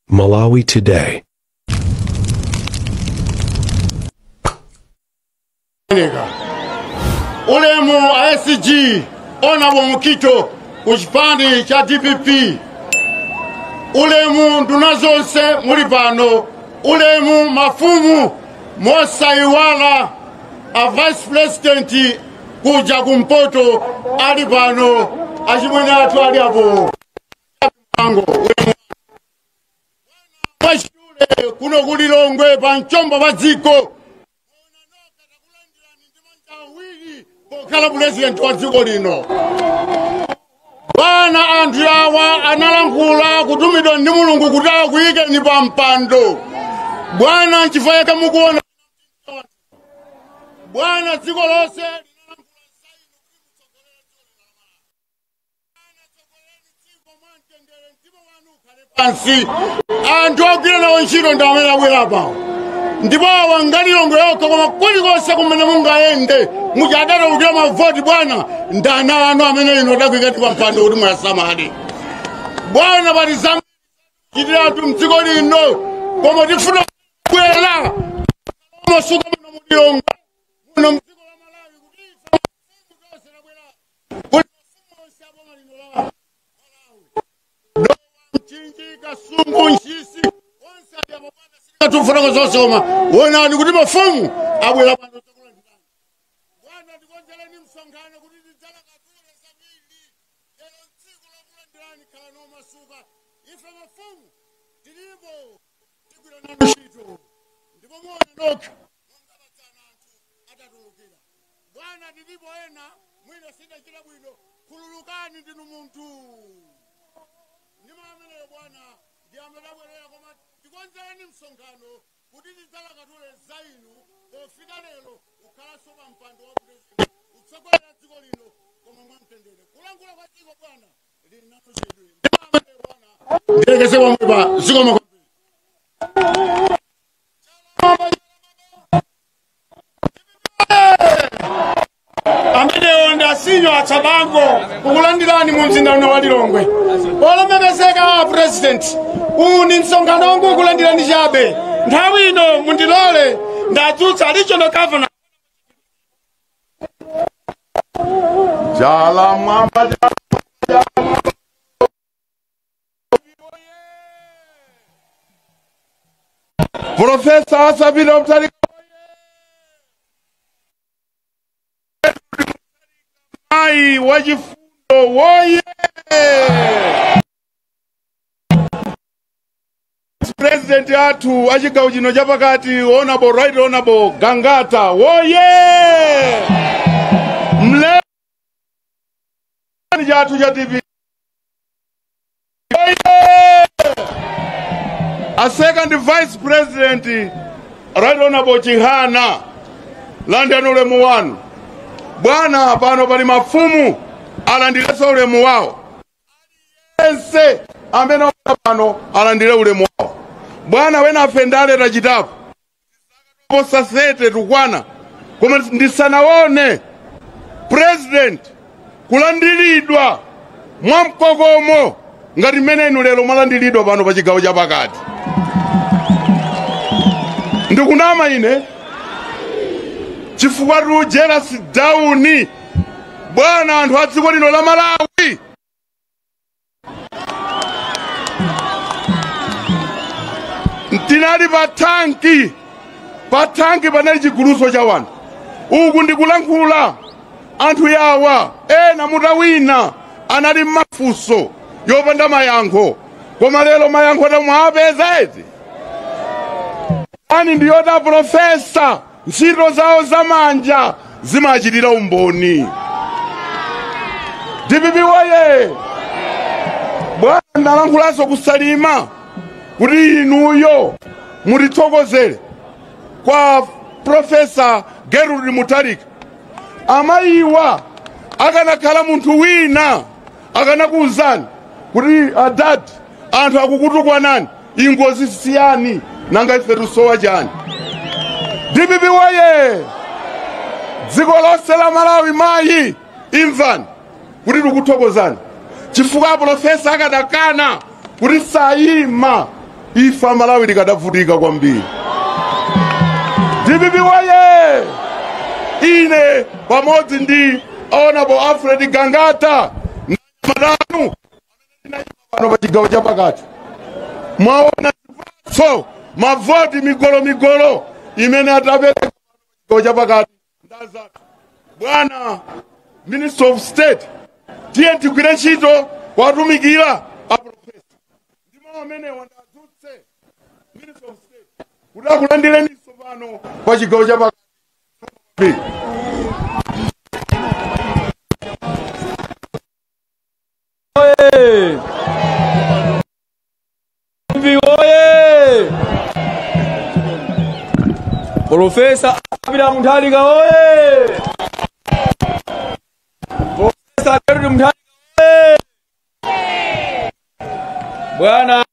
Malawi Today. Ulemu ASG Honorable Mukito kuchipandi cha DPP. Ulemu ndunazonse mulipano. Ulemu mafumu Mosa Iwala a Vice President kuja kumpoto alipano achimwene atu aliapo. Mwashule kuno kulilongwe panchomba padziko. Kala president wa dziko lino. Bwana anthu awa analankhula kutumidwa ndi Mulungu kuti akuyike ni pampando. Bwana nchifayeka mukuona. Bwana dziko lonse pansi anthu agwira nawo ntchito ndi amene abwera pa. Ndipo wangalilongo yokha koma kulikonse kumene mungayende muchadata ukira mavoti bwana ndana anu amene ino dakwikati pa mpando kuti muyasamali. Bwana pati zamu chitiratu mdziko lino koma tifuna kubwera masuka muno mulilongo muno mdziko la Malawi kuti ife mafumu tonse tabwera kuti mafumu onse apo malino la Malawi. Dowa mchinji kasungu nchisi onse adiapo tufuna kuzose koma wonani kuti mafumu abwera pano tokula ndani. Bwana ndikonzereni msonkhano kuti tidzala katule zabili lero tsiku lokulandirani khala no masuka ife mafumu tilipo tigwira nanu ntchito ndipo muone nokha mungabatsana anthu atatulukira. Bwana tilipo ena mwina sidachita bwino khululukani ndinu munthu ndimo ameneyo bwana ndi amene abwerera koma tikonzereni msonkhano kuti tidzala katule zainu pofika lero ukhalaso pa mpando wa president utsogolera dziko lino koma mwamtendere kulankhula kwa dziko bwana lili nato chidwi ndimamene bwana ndirekese pomwe pa zikomo kwambiri. Ameneyo ndi asinyo atsabango kukulandirani mu mzinda uno wa Lilongwe. Olemekezeka president uni msonkhano wangu kulandirani chabe nthawi ino mundilole ndadzutsa regional governor Jala mwamba Profesa Asabino Mtarika Mai wajifundo woye President atu achigawo chino chapakati Honorable Right Honorable Gangata woye mle jatu cha TV a second Vice President Right Honorable Chihana London ulemu wanu. Bwana pano pali mafumu alandile ulemu wao. Ense amene pano alandile ulemu wao. Bwana wena afendale rachitapo posa sete tukwana koma ndisanaone president kulandilidwa mwamkokomo ngati menenu lero mwalandilidwa pano pa chigawo chapakati. Ndikunama ine chifukwa jealous down bwana anthu a dziko lino la Malawi. Tinali patanki panali chiguluso cha wanu uku ndikulankhula anthu yawa ena mutawina anali mafuso yopanda mayankho koma lero mayankho tamwapeza eti ani ndiyota profesa ntchito zawo zamanja zimachitira umboni. DPP woye bwana ndalankhulaso kusalima kuti inuyo mutithokozere kwa Profesa Gerald Mutarika. Amayiwa akanakhala munthu wina akanakuwuzani kuti adadi anthu akukutukwanani ingozi siyani nanga ife tusowa chani. DPP woye dziko lonse la Malawi mayi imvani kuti tikuthokozani chifukwa Profesa akadakana kuti sayima ifa Malawi likadavutika kwambiri. DPP waye! Ine pamodzi ndi Honorable Alfred Gangata madanu pano pa chigawo chapakati mwaona so mavoti migolo imene atapereka chigawo chapakati ndazatu. Bwana Minister of State, tiye tigwire ntchito kwatumikira aprofesa ndimo amene wandadzutse Minister of State kuti akulandireniso pano pa chigawo chapakati. Profesa Abida Muthalika oye! Profesa Abida Muthalika oye! Bwana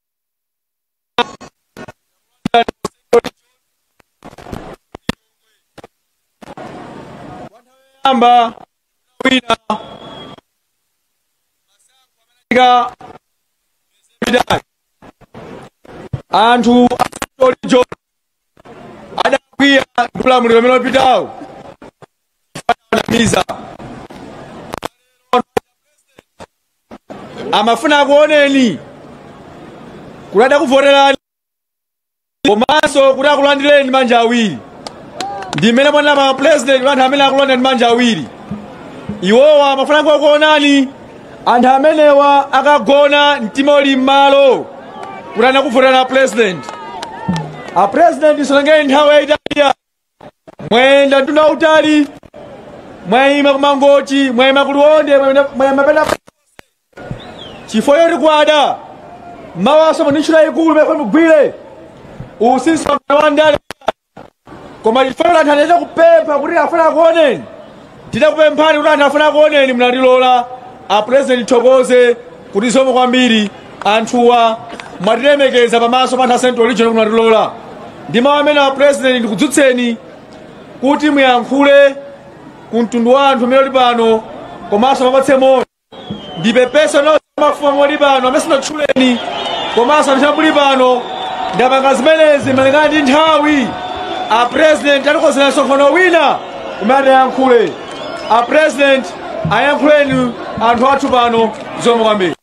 amba wina anthu olijo adakwiya kulamuliro meno pitao miza amafuna kuoneni kulada kuvoterani komanso kuti akulandireni manja awiri ndimene mwana ma president anthu amene akulandira manja awiri iwowa amafuna kuonani anthu amenewa akagona mtima uli m'malo kulana kuvoterana president. A president isolengeni nthawi yaitali mwenda nduna utali mwayima kumangoti mwayima kulionde mwayima pena chifo yoti kwada mawaso mnichula ikulu mefo mugwire usisi wandale koma chifo anthu anachita kupempha kuti afuna kuoneni tidakupemphani kuti anthu afuna kuoneni mnatilola. A president thokoze kuti somo kwambiri anthuwa mwatilemekeza pamaso pa anthu a Central Region kunatilola. Ndima amene a president ndikudzutseni kuti muyankhule ku mtundu wa anthu amene ali pano komanso mapatse moyo ndipepese nonse mafumu ali pano amene sinatchuleni komanso anthu amuli pano ndapanga zimenezi malingana ndi nthawi. A president atikozera msonkhano wina umene ayankhule. A president ayankhuleni anthu athu pano zomwe kwambiri.